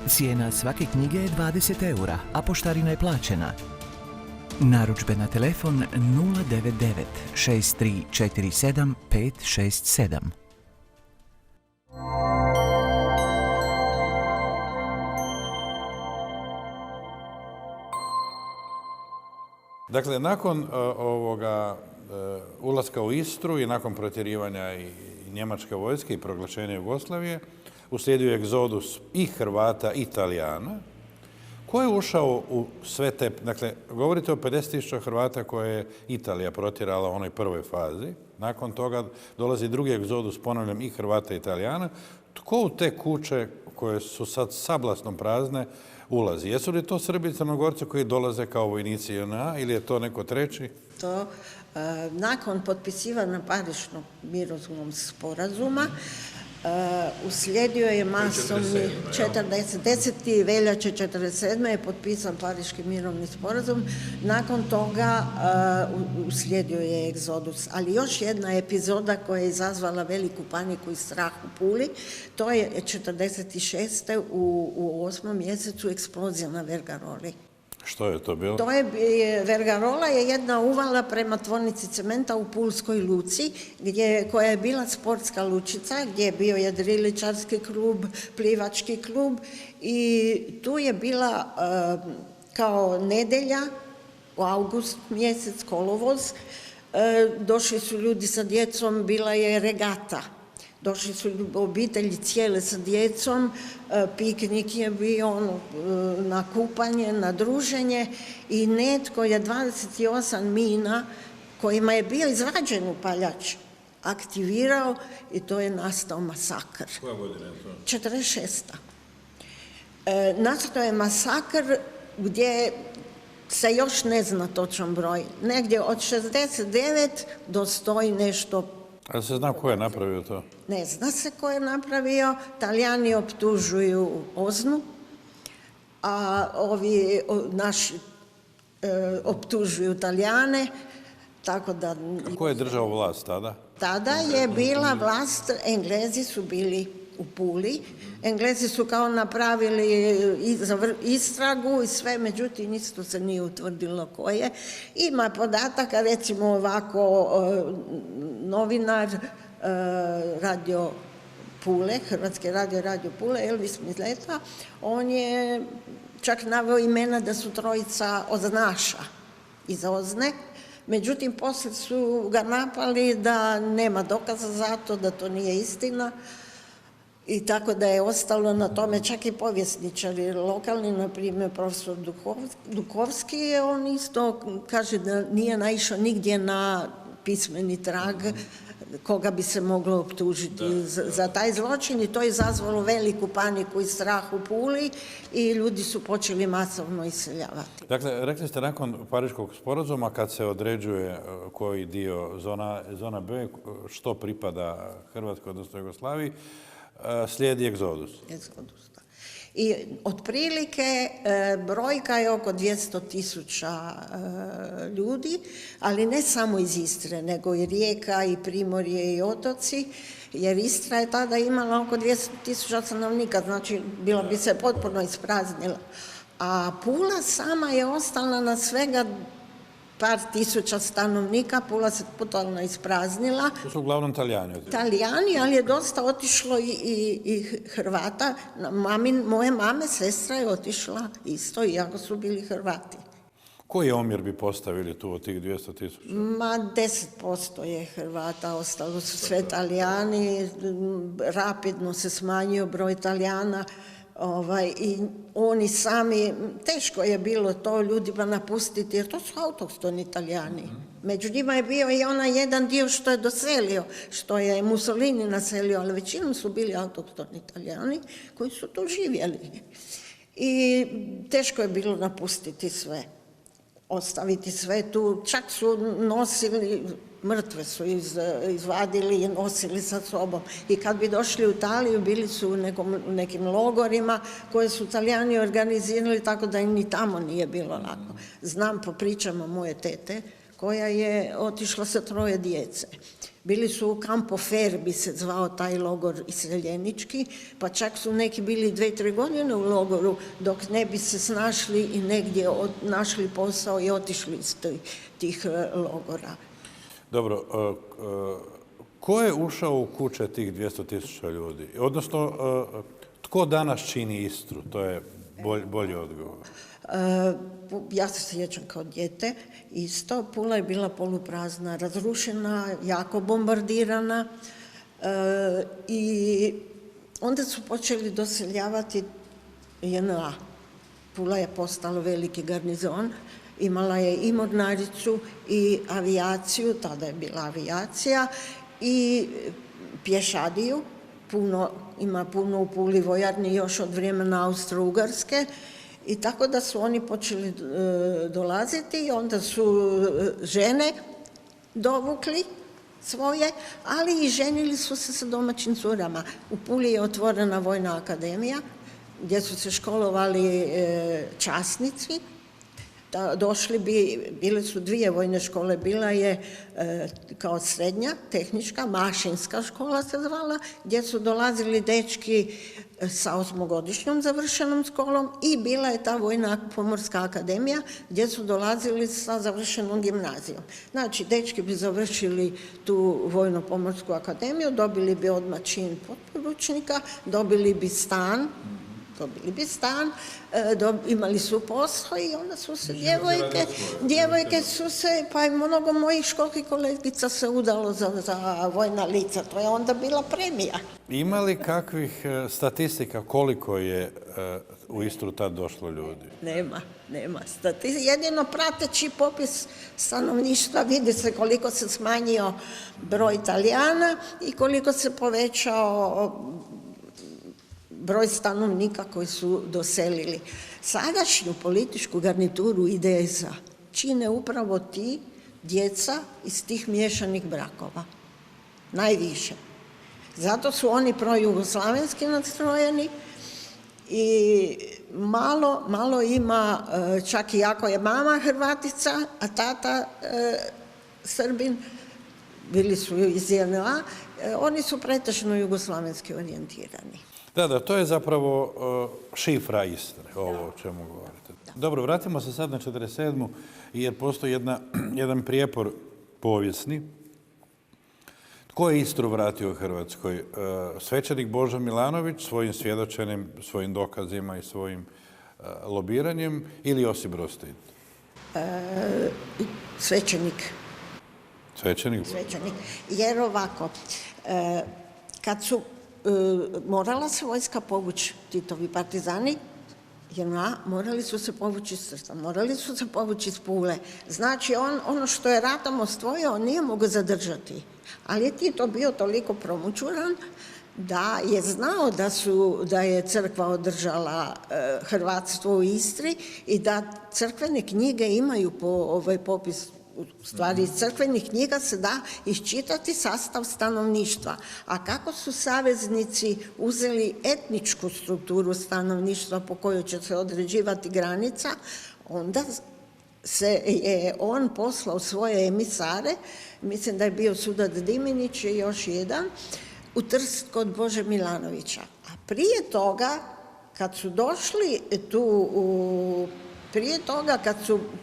Cijena svake knjige je 20 eura, a poštarina je plaćena. Narudžbe na telefon 099 6347 567. Dakle, nakon ovoga ulaska u Istru i nakon protjerivanja i njemačke vojske i proglašenja Jugoslavije, uslijedio egzodus i Hrvata i Italijana. Ko je ušao u sve te, dakle, govorite o 50.000 Hrvata koje je Italija protjerala u onoj prvoj fazi. Nakon toga dolazi drugi egzodus, ponavljam, i Hrvata i Italijana. Tko u te kuće koje su sad sablasno prazne ulazi? Jesu li to Srbi i Crnogorci koji dolaze kao vojnici JNA ili je to neko treći? To nakon potpisivanja Pariškog mirovnog sporazuma uslijedio je masovni 10. veljače 1947. je potpisan Pariški mirovni sporazum. Nakon toga uslijedio je egzodus. Ali još jedna epizoda koja je izazvala veliku paniku i strah u Puli, to je 1946. u 8. mjesecu eksplozija na Vergaroli. Što je to bilo? Vergarola je jedna uvala prema tvornici cementa u Pulskoj luci, koja je bila sportska lučica, gdje je bio jedriličarski klub, plivački klub i tu je bila kao nedelja, u august mjesec, kolovoz, došli su ljudi sa djecom, bila je regata. Došli su obitelji cijele sa djecom, piknik je bio na kupanje, na druženje i netko je 28 mina kojima je bio izrađen upaljač aktivirao i to je nastao masakr. Koja godina je to? 46. Nastao je masakr gdje se još ne zna točan broj. Negdje od 69 do 100 i nešto. A se zna ko je napravio to? Ne zna se ko je napravio. Talijani optužuju OZNU, a ovi naši optužuju Talijane, tako da... A ko je držao vlast tada? Tada je bila vlast, Englezi su bili u Puli. Englezi su kao napravili istragu i sve, međutim isto se nije utvrdilo ko je. Ima podataka, recimo ovako, novinar Radio Pule, Hrvatske radio Pule, Elvis Mileta, on je čak naveo imena da su trojica oznaša iz OZNE. Međutim, poslije su ga napali da nema dokaza za to, da to nije istina i tako da je ostalo na tome čak i povjesničari lokalni, na primjer profesor Dukovski, on isto kaže da nije naišao nigdje na pismeni trag koga bi se moglo optužiti za taj zločin i to je izazvalo veliku paniku i strah u Puli i ljudi su počeli masovno iseljavati. Dakle, rekli ste nakon Pariškog sporazuma kad se određuje koji dio zona B, što pripada Hrvatskoj, odnosno Jugoslaviji, slijedi egzodus. Egzodus, da. I otprilike brojka je oko 200.000 ljudi, ali ne samo iz Istre, nego i Rijeka, i Primorje, i otoci, jer Istra je tada imala oko 200.000 stanovnika, znači bila bi se potpuno ispraznila. A Pula sama je ostala na svega par tisuća stanovnika, Pula se totalno ispraznila. To su uglavnom Talijani. Talijani, ali je dosta otišlo i Hrvata. Moje mame, sestra je otišla isto, iako su bili Hrvati. Koji omjer bi postavili tu od tih 200.000? Ma 10% je Hrvata, ostalo su sve Talijani, rapidno se smanjio broj Talijana. I oni sami, teško je bilo to ljudima napustiti, jer to su autohtoni Talijani. Među njima je bio i onaj jedan dio što je doselio, što je Mussolini naselio, ali većinom su bili autohtoni Talijani koji su tu živjeli. I teško je bilo napustiti sve, ostaviti sve tu, čak su nosili, mrtve su izvadili i nosili sa sobom. I kad bi došli u Italiju, bili su u nekim logorima koje su Talijani organizirali, tako da im ni tamo nije bilo lako. Znam po pričama moje tete, koja je otišla sa 3 djece. Bili su u Campo Ferbi, se zvao taj logor iseljenički, pa čak su neki bili 2-3 godine u logoru, dok ne bi se snašli i negdje našli posao i otišli iz tih logora. Dobro, ko je ušao u kuće tih 200.000 ljudi? Odnosno, tko danas čini Istru? To je bolji odgovor. Ja se sjećam kao dijete, isto, Pula je bila poluprazna, razrušena, jako bombardirana i onda su počeli doseljavati JNA. Pula je postala veliki garnizon, imala je i mornaricu i avijaciju, tada je bila avijacija, i pješadiju, ima puno u Puli vojarni još od vremena Austro-Ugarske, i tako da su oni počeli dolaziti i onda su žene dovukli svoje, ali i ženili su se sa domaćim curama. U Puli je otvorena vojna akademija gdje su se školovali časnici. Bile su 2 vojne škole, bila je kao srednja, tehnička, mašinska škola se zvala, gdje su dolazili dečki sa 8-godišnjom završenom školom i bila je ta vojna pomorska akademija gdje su dolazili sa završenom gimnazijom. Znači, dečki bi završili tu vojno pomorsku akademiju, dobili bi odmah čin potporučnika, dobili bi stan dobili bi stan, imali su posao i onda su se djevojke su se, pa i mnogo mojih školskih kolegica se udalo za vojna lica, to je onda bila premija. Ima li kakvih statistika koliko je u Istru tad došlo ljudi? Nema. Jedino prateći popis stanovništva vidi se koliko se smanjio broj Italijana i koliko se povećao broj stanovnika koji su doselili. Sadašnju političku garnituru IDS-a čine upravo ti djeca iz tih miješanih brakova. Najviše. Zato su oni projugoslavenski nastrojeni i malo ima, čak i ako je mama Hrvatica, a tata Srbin, bili su iz JNA, oni su pretežno jugoslavenski orijentirani. Da, to je zapravo šifra Istre, ovo o čemu govorite. Dobro, vratimo se sad na 47. jer postoji jedan prijepor povijesni. Tko je Istru vratio Hrvatskoj? Svećenik Božo Milanović svojim svjedočenjem, svojim dokazima i svojim lobiranjem ili Josip Broz Tito? Svećenik. Svećenik? Svećenik. Jer ovako, kad su morala se vojska povući, Titovi partizani, morali su se povući iz Trsta, morali su se povući iz Pule. Znači, ono što je ratom osvojio, on nije mogao zadržati. Ali je Tito bio toliko promućuran da je znao da je crkva održala hrvatstvo u Istri i da crkvene knjige imaju po popis. U stvari, iz crkvenih knjiga se da iščitati sastav stanovništva. A kako su saveznici uzeli etničku strukturu stanovništva po kojoj će se određivati granica, onda je on poslao svoje emisare, mislim da je bio sudac Diminić i još jedan, u Trst kod Bože Milanovića. A prije toga, kad su došli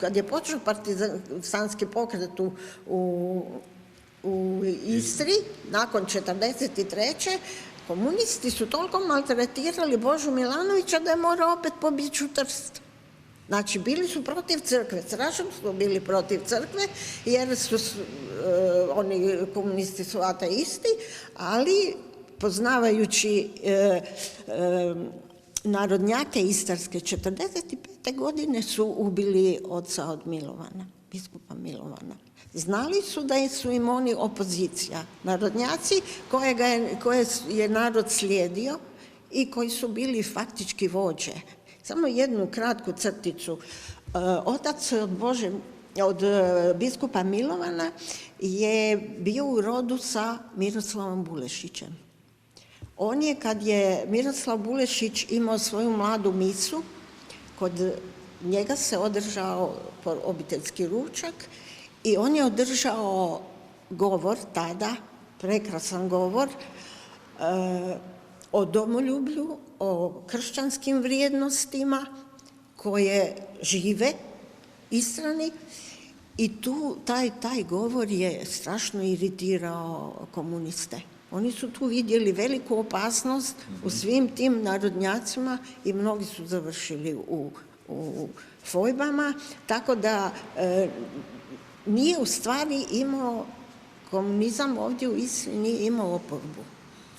kad je počeo partizanski pokret u Istri, nakon 1943. komunisti su toliko maltretirali Božu Milanovića da je morao opet pobjeći u Trst. Znači, bili su protiv crkve, strašno su bili protiv crkve, jer su oni komunisti su ateisti, ali poznavajući narodnjake istarske 1945. godine su ubili oca od Milovana, biskupa Milovana. Znali su da su im oni opozicija, narodnjaci koje je narod slijedio i koji su bili faktički vođe. Samo jednu kratku crticu. Otac od biskupa Milovana je bio u rodu sa Miroslavom Bulešićem. On je, kad je Miroslav Bulešić imao svoju mladu misu, kod njega se održao obiteljski ručak i on je održao govor tada, prekrasan govor, o domoljublju, o kršćanskim vrijednostima koje žive Istrani i taj govor je strašno iritirao komuniste. Oni su tu vidjeli veliku opasnost u svim tim narodnjacima i mnogi su završili u fojbama, tako da nije u stvari imao komunizam ovdje u Istri, nije imao oporbu.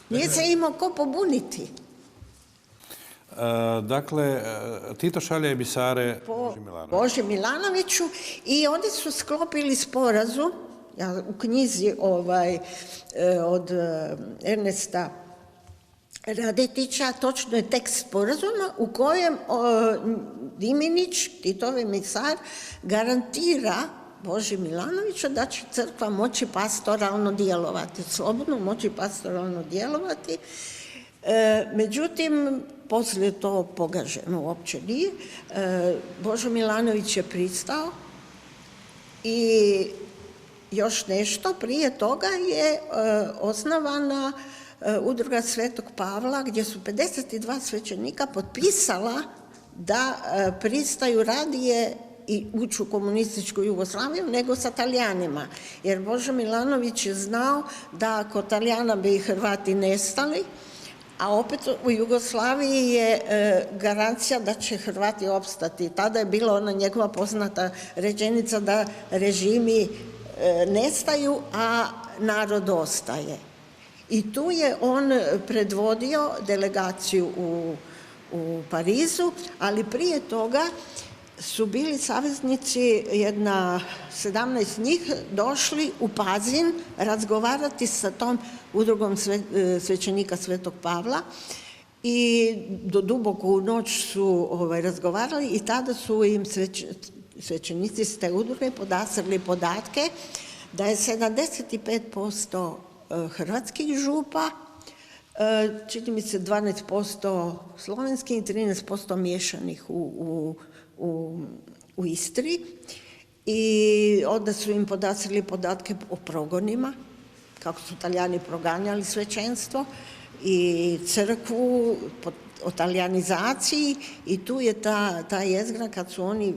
Nije se imao ko pobuniti. Dakle, Tito šalje emisare Boži Milanoviću i oni su sklopili sporazum, u knjizi od Ernesta Radetića, točno je tekst sporazuma u kojem Diminić, Titov emisar, garantira Boži Milanoviću da će crkva moći pastoralno djelovati, slobodno moći pastoralno djelovati. Međutim, poslije to pogaženo uopće nije. Božo Milanović je pristao i još nešto, prije toga je osnovana udruga Svetog Pavla gdje su 52 svećenika potpisala da pristaju radije i ući u komunističku Jugoslaviju nego sa Talijanima. Jer Božo Milanović je znao da ako Talijana bi i Hrvati nestali, A opet u Jugoslaviji je garancija da će Hrvati opstati. Tada je bila ona njegova poznata rečenica da režimi nestaju, a narod ostaje. I tu je on predvodio delegaciju u Parizu, ali prije toga su bili saveznici, 17 njih, došli u Pazin razgovarati sa tom udrugom svećenika Svetog Pavla i do duboko u noć su razgovarali i tada su im svećenici iz te udruge podasrli podatke da je 75% hrvatskih župa, čini mi se 12% slovenskih i 13% miješanih u Istri, i onda su im podasrili podatke o progonima, kako su Talijani proganjali svećenstvo i crkvu, o talijanizaciji, i tu je ta jezgra kad su oni,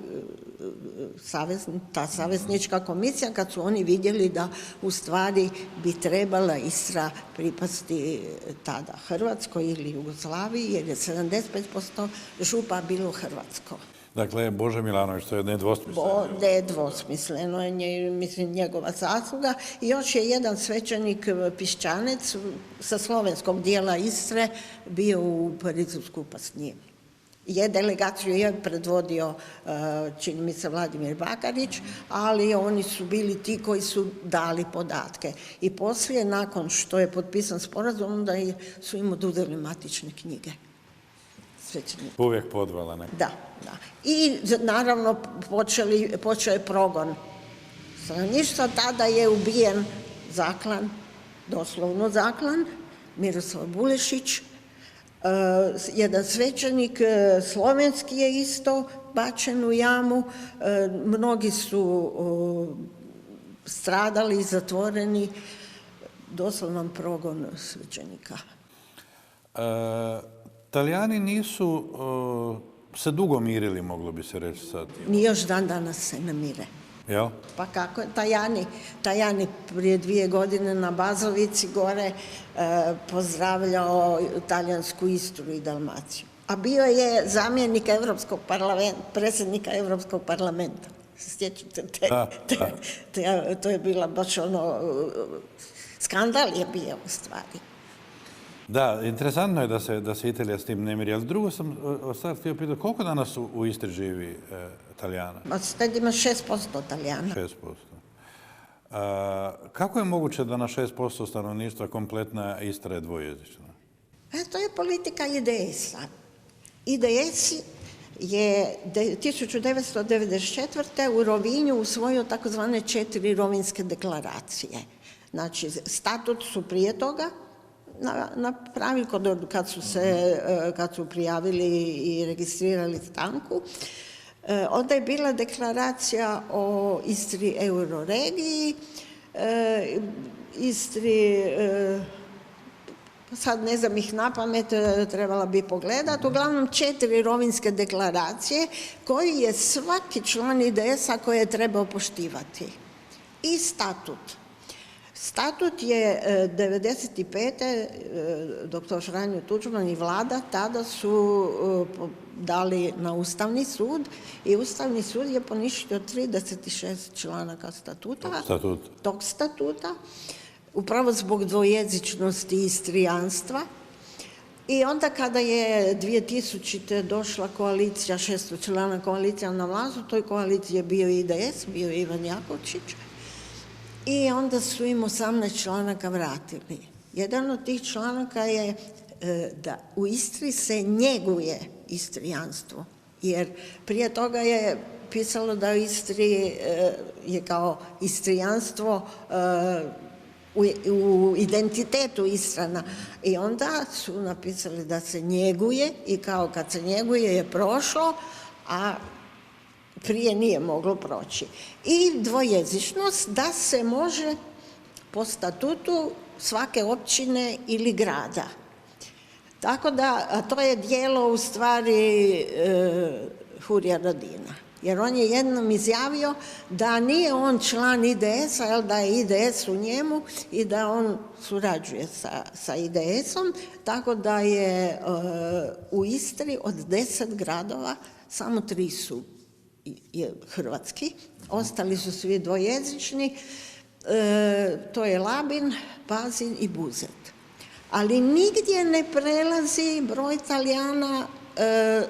ta saveznička komisija, kad su oni vidjeli da u stvari bi trebala Istra pripasti tada Hrvatskoj ili Jugoslaviji, jer je 75% župa bilo hrvatsko. Dakle, Bože Milanović, to je nedvosmisleno. Nedvosmisleno je, mislim, njegova zasluga. I još je jedan svećenik Pišćanec sa slovenskog dijela Istre bio u Parizu skupa s njim. Delegaciju je predvodio, čini mi se, Vladimir Bakarić, ali oni su bili ti koji su dali podatke. I poslije, nakon što je potpisan sporazum, onda su im oduzeli matične knjige. Uvijek podvala neka. Da. I naravno počeo je progon stanovništva. Tada je ubijen zaklan, doslovno zaklan, Miroslav Bulešić. Jedan svećenik slovenski je isto bačen u jamu. Mnogi su stradali, zatvoreni. Doslovan progon svećenika. Talijani nisu se dugo mirili, moglo bi se reći sad. Ni još dan danas se ne mire. Jel? Pa kako je Tajani prije 2 godine na Bazovici gore pozdravljao talijansku Istru i Dalmaciju. A bio je zamjenik predsjednika Europskog parlamenta. Sjećate to je bila baš skandal je bio u stvari. Da, interesantno je da se Italija s tim ne miri, ali drugo sam sad htio pitati, koliko danas u Istri živi Talijana? Sad ima 6% Talijana. 6%. Kako je moguće da na 6% stanovništva kompletna Istra je dvojezična? To je politika IDS-a. IDS je 1994. u Rovinju usvojio takozvane 4 rovinske deklaracije. Znači, statut su prije toga napravili kad su prijavili i registrirali stanku. Onda je bila deklaracija o Istri euroregiji, Istri, sad ne znam ih napamet, trebala bi pogledati, uglavnom 4 rovinske deklaracije koji je svaki član IDS-a koje je trebao poštivati. I statut. Statut je 1995. dr. Franjo Tuđman i vlada tada su dali na Ustavni sud i Ustavni sud je poništio 36 članaka tog statuta, upravo zbog dvojezičnosti istrijanstva. I onda kada je 2000. došla koalicija, 600-člana koalicija na vlast, u toj koaliciji je bio IDS, bio je Ivan Jakovčić, i onda su im 18 članaka vratili. Jedan od tih članaka je da u Istri se njeguje istrijanstvo, jer prije toga je pisalo da u Istri je kao istrijanstvo u identitetu Istrana, i onda su napisali da se njeguje i kao kad se njeguje je prošlo, a prije nije moglo proći. I dvojezičnost da se može po statutu svake općine ili grada. Tako da, to je dijelo u stvari Hurija Radina. Jer on je jednom izjavio da nije on član IDS-a, jel, da je IDS u njemu i da on surađuje sa IDS-om, tako da je u Istri od 10 gradova samo 3 su hrvatski, ostali su svi dvojezični, to je Labin, Pazin i Buzet. Ali nigdje ne prelazi broj Talijana 30%.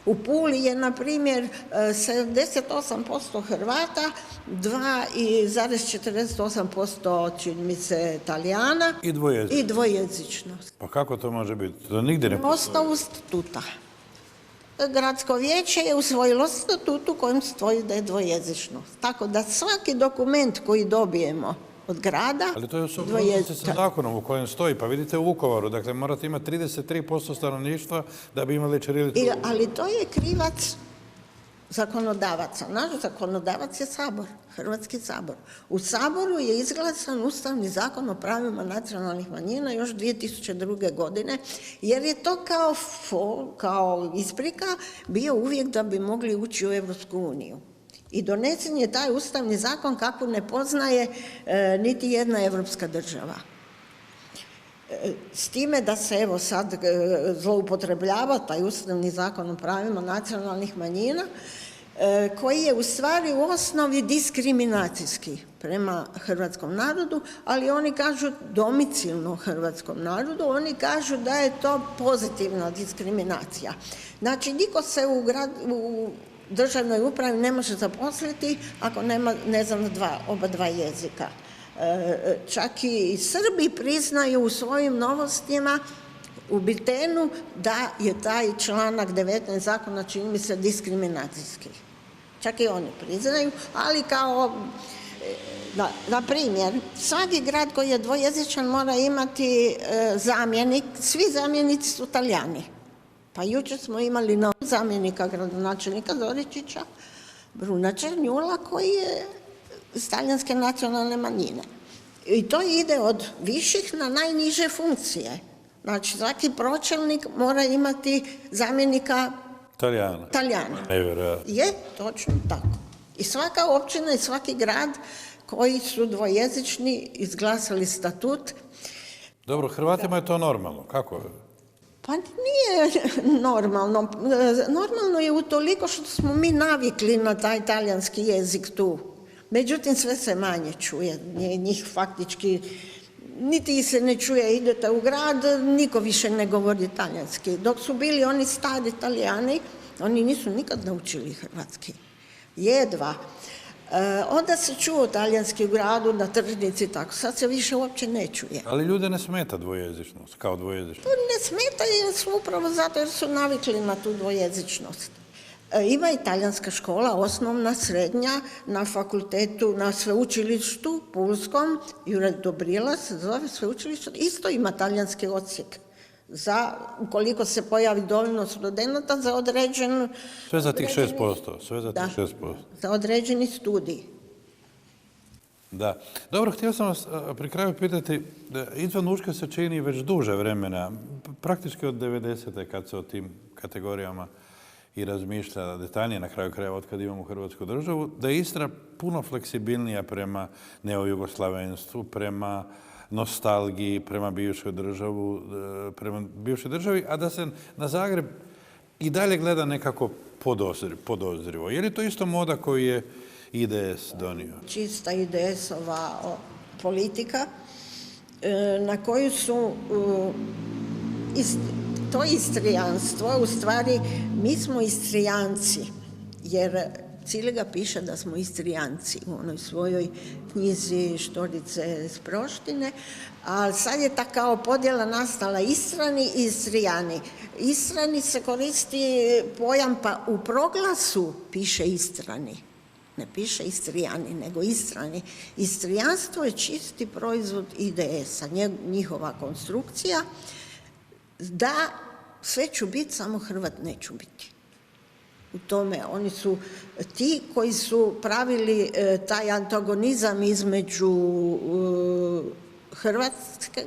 U Puli je, na primjer, 78% Hrvata, 2,48% čini mi se Talijana i dvojezičnost. Pa kako to može biti? To nigdje ne postoji. U statuta. Gradsko vijeće je usvojilo statut u kojem stoji da je dvojezičnost. Tako da svaki dokument koji dobijemo od grada... Ali to je u suprotnosti sa zakonom u kojem stoji. Pa vidite u Vukovaru, dakle morate imati 33% stanovništva da bi imali ćirilicu. Ali to je krivac zakonodavaca. Naš zakonodavac je Sabor, Hrvatski sabor. U Saboru je izglasan Ustavni zakon o pravima nacionalnih manjina još 2002. godine, jer je to kao isprika bio uvijek da bi mogli ući u Europsku uniju. I donesen je taj Ustavni zakon kako ne poznaje niti jedna europska država. S time da se evo sad zloupotrebljava taj Ustavni zakon o pravima nacionalnih manjina, koji je u stvari u osnovi diskriminacijski prema hrvatskom narodu, ali oni kažu domicilno hrvatskom narodu, oni kažu da je to pozitivna diskriminacija. Znači, niko se u državnoj upravi ne može zaposliti ako nema, ne znam, oba dva jezika. Čak i Srbi priznaju u svojim novostima u biltenu da je taj članak 19 zakona, čini mi se, diskriminacijski. Čak i oni priznaju, ali kao, na primjer, svaki grad koji je dvojezičan mora imati zamjenik, svi zamjenici su Talijani. Pa jučer smo imali novog zamjenika gradonačelnika Zoričića, Bruna Černjula, koji je iz talijanske nacionalne manjine. I to ide od viših na najniže funkcije. Znači, svaki pročelnik mora imati zamjenika Talijana. Je, točno tako. I svaka općina i svaki grad koji su dvojezični izglasali statut. Dobro, Hrvatima je to normalno. Kako? Pa nije normalno. Normalno je utoliko što smo mi navikli na taj talijanski jezik tu. Međutim, sve se manje čuje. Njih faktički niti se ne čuje, idete u grad, niko više ne govori talijanski. Dok su bili oni stari Talijani, oni nisu nikad naučili hrvatski. Jedva. Onda se čuo talijanski u gradu, na tržnici, tako. Sad se više uopće ne čuje. Ali ljude ne smeta dvojezičnost, kao dvojezičnost? To ne smeta jer su upravo zato jer su navikli na tu dvojezičnost. Ima i talijanska škola, osnovna, srednja, na fakultetu, na sveučilištu Pulskom, Juraj Dobrila se zove sveučilište, isto ima talijanski odsjek. Ukoliko se pojavi dovoljno studenata za određen... Sve za tih 6%, sve za tih 6%. Za određeni studij. Da. Dobro, htio sam vas pri kraju pitati, izvan Učke se čini već duže vremena, praktički od 90. kad se o tim kategorijama i razmišlja detaljnije, na kraju krajeva od kad imamo Hrvatsku državu, da je Istra puno fleksibilnija prema neojugoslavenstvu, prema nostalgiji, prema bivšoj državi, a da se na Zagreb i dalje gleda nekako podozrivo. Je li to isto moda koju je IDS donio? Čista IDS-ova politika na koju su to istrijanstvo, u stvari mi smo istrijanci, jer Ciliga piše da smo istrijanci u onoj svojoj knjizi Štorice s Proštine, a sad je ta kao podjela nastala Istrani i Istrijani. Istrani se koristi pojam, pa u proglasu piše Istrani. Ne piše Istrijani, nego Istrani. Istrijanstvo je čisti proizvod IDS-a, njihova konstrukcija, da sve ću biti, samo Hrvat neću biti. U tome oni su ti koji su pravili taj antagonizam između Hrvatske,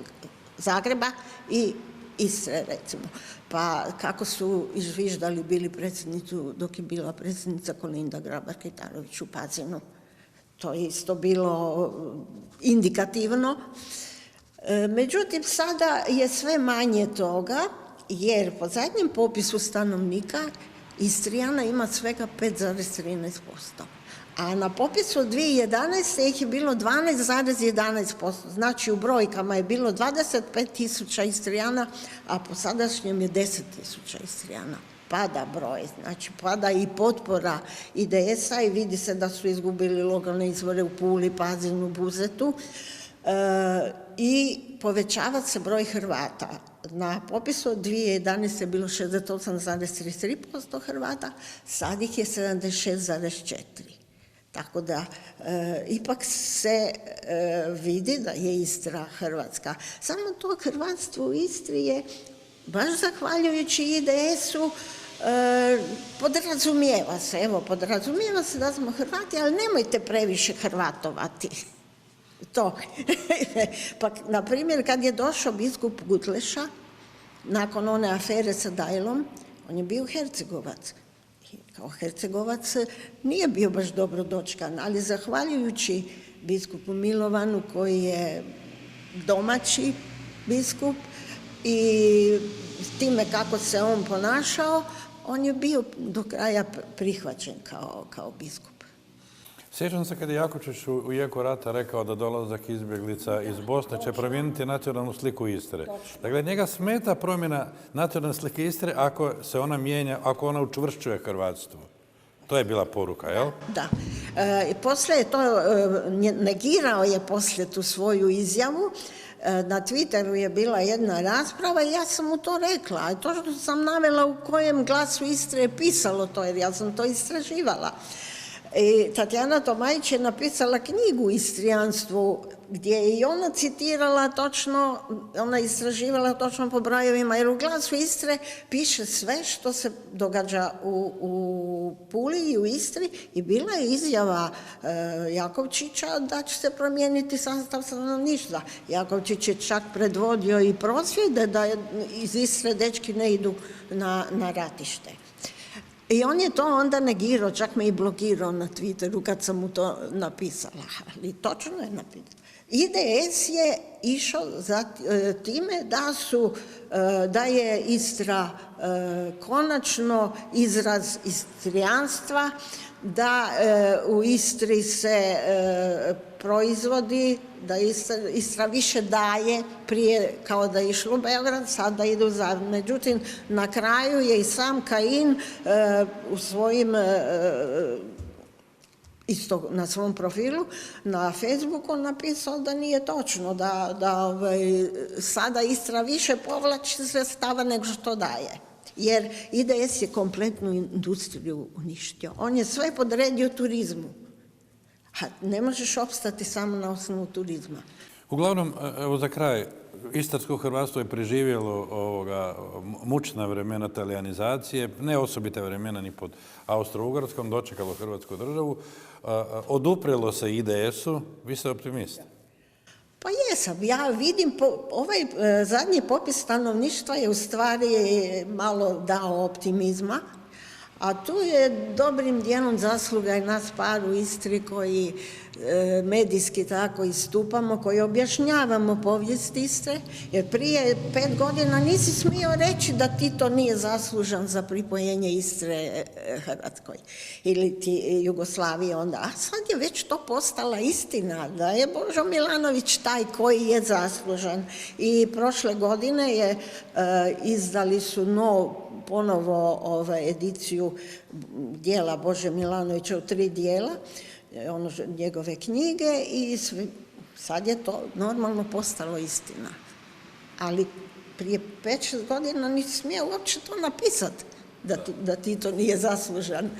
Zagreba i Istre, recimo. Pa kako su izviždali bili predsjednicu dok je bila predsjednica Kolinda Grabar-Kitarović u Pazinu. To je isto bilo indikativno. Međutim, sada je sve manje toga, jer po zadnjem popisu stanovnika Istrijana ima svega 5,13%. A na popisu 2011. ih je bilo 12,11%. Znači u brojkama je bilo 25.000 Istrijana, a po sadašnjem je 10.000 Istrijana. Pada broj, znači pada i potpora IDS-a i vidi se da su izgubili lokalne izbore u Puli, Pazinu, Buzetu. I povećava se broj Hrvata. Na popisu od 2011. je bilo 68,33% Hrvata, sad ih je 76,4%. Tako da ipak se vidi da je Istra Hrvatska. Samo to hrvatstvo u Istri je, baš zahvaljujući IDS-u, podrazumijeva se da smo Hrvati, ali nemojte previše hrvatovati. To. Pa, na primjer, kad je došao biskup Gutleša, nakon one afere sa Dajlom, on je bio Hercegovac. Kao Hercegovac nije bio baš dobro dočekan, ali zahvaljujući biskupu Milovanu, koji je domaći biskup, i time kako se on ponašao, on je bio do kraja prihvaćen kao biskup. Sjećam se kad je Jakovčić u jeku rata rekao da dolazak izbjeglica iz Bosne će promijeniti nacionalnu sliku Istre. Dakle, njega smeta promjena nacionalne slike Istre ako se ona mijenja, ako ona učvršćuje hrvatstvo. To je bila poruka, jel? Da. Poslije je to, negirao je poslije tu svoju izjavu. Na Twitteru je bila jedna rasprava i ja sam mu to rekla. A to što sam navela u kojem Glasu Istre je pisalo to, jer ja sam to istraživala. I Tatjana Tomajić je napisala knjigu o istrijanstvu, gdje je i ona citirala točno, ona istraživala točno po brojevima, jer u Glasu Istre piše sve što se događa u Puli i u Istri, i bila je izjava Jakovčića da će se promijeniti sastav stanovništva. Jakovčić je čak predvodio i prosvjede da iz Istre dečki ne idu na ratište. I on je to onda negirao, čak me i blokirao na Twitteru kad sam mu to napisala, ali točno je napisao. IDS je išao za time da je Istra konačno izraz istrijanstva, da u Istri se proizvodi, da Istra više daje, prije kao da je išlo u Beograd, sad da ide u Zagreb. Međutim, na kraju je i sam Kajin u svojim, isto na svom profilu, na Facebooku napisao da nije točno, da sada Istra više povlači sredstava nego što daje. Jer IDS je kompletnu industriju uništio. On je sve podredio turizmu. A ne možeš opstati samo na osnovu turizma. Uglavnom, evo za kraj, istarsko hrvatstvo je preživjelo mučna vremena talijanizacije, ne osobite vremena ni pod Austro-Ugarskom, dočekalo Hrvatsku državu, oduprelo se IDS-u, vi ste optimist? Pa jesam, ja vidim, ovaj zadnji popis stanovništva je u stvari malo dao optimizma, a tu je dobrim dijelom zasluga i nas par u Istri koji medijski tako istupamo, koji objašnjavamo povijest Istre, jer prije 5 godina nisi smio reći da Tito nije zaslužan za pripojenje Istre Hrvatskoj ili Jugoslavije onda. A sad je već to postala istina, da je Božo Milanović taj koji je zaslužan. I prošle godine je izdali su ponovo ediciju dijela Bože Milanovića u 3 dijela, njegove knjige, i sad je to normalno postalo istina. Ali prije 5-6 godina nisi smio uopće to napisati, da Tito nije zaslužan.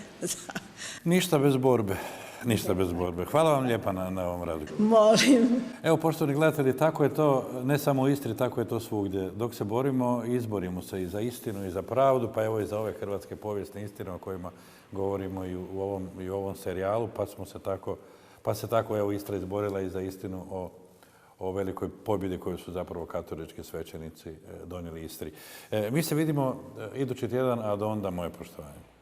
Ništa bez borbe. Ništa bez borbe. Hvala vam lijepa na ovom razgovoru. Molim. Evo, poštovani gledatelji, tako je to, ne samo u Istri, tako je to svugdje. Dok se borimo, izborimo se i za istinu i za pravdu, pa evo i za ove hrvatske povijesne istine o kojima govorimo i u ovom serijalu, pa se tako evo Istra izborila i za istinu o velikoj pobjedi koju su zapravo katolički svećenici donijeli Istri. Mi se vidimo idući tjedan, a do onda moje poštovanje.